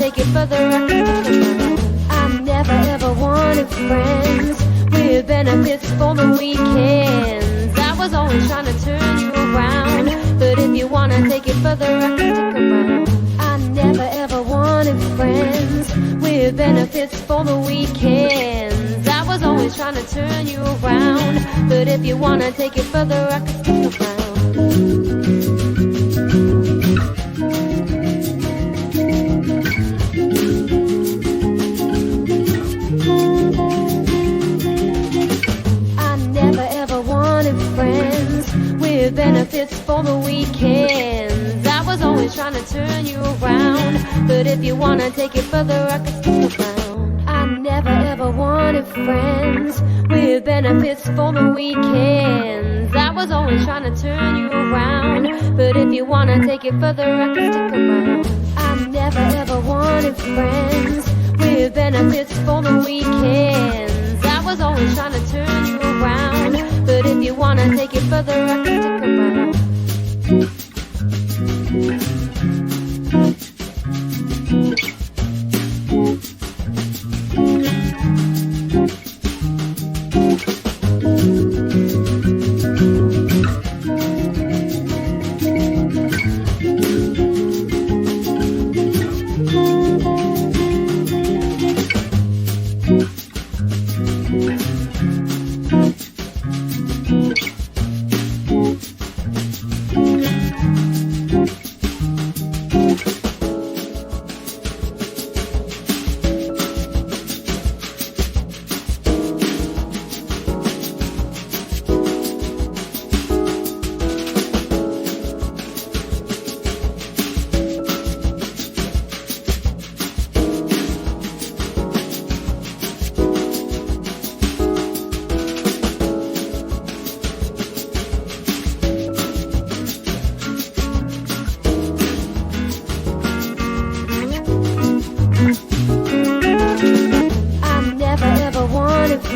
take it further, I can stick around. I never ever wanted friends with benefits for the weekends. I was always trying to turn you around, but if you wanna take it further, I can stick around. I never ever wanted friends with benefits for the weekends. I was always trying to turn you around, but if you wanna take it further, I can stick around. Benefits for the weekends. I was always trying to turn you around, but if you wanna take it further, I can stick around. I never ever wanted friends with benefits for the weekends. I was always trying to turn you around, but if you wanna take it further, I can stick around. I never ever wanted friends with benefits for the weekends. I was always trying to turn you around, but if you wanna take it further, I can stick around.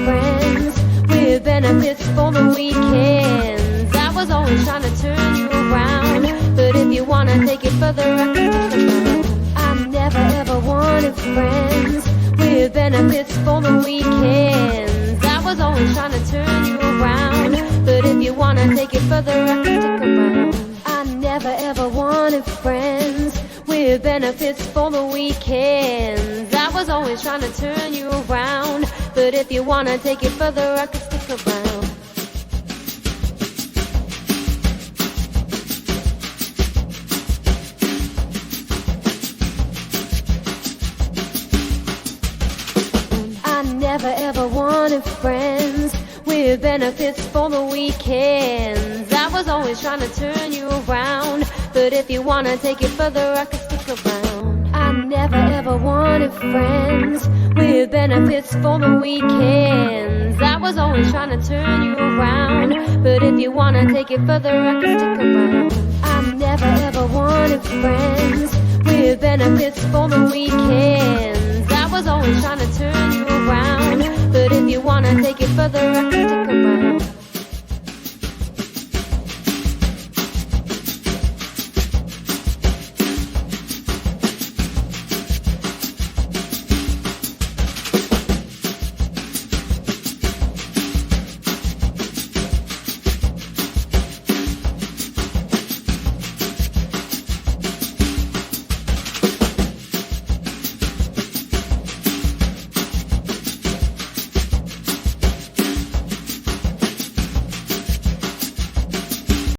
Friends with benefits for the weekends. I was always trying to turn you around, but if you wanna take it further, I can stick around. I never ever wanted friends with benefits for the weekends. I was always trying to turn you around, but if you wanna take it further, I can stick around. I never ever wanted friends with benefits for the weekends. I was always trying to turn you around, but if you wanna take it further, I can stick around. I never ever wanted friends with benefits for the weekends. I was always trying to turn you around, but if you wanna take it further, I can stick around. I never ever wanted friends with benefits for the weekends. I was always trying to turn you around, but if you wanna take it further, I can stick around. I never ever wanted friends with benefits for the weekends. I was always trying to turn you around, but if you wanna take it further, I can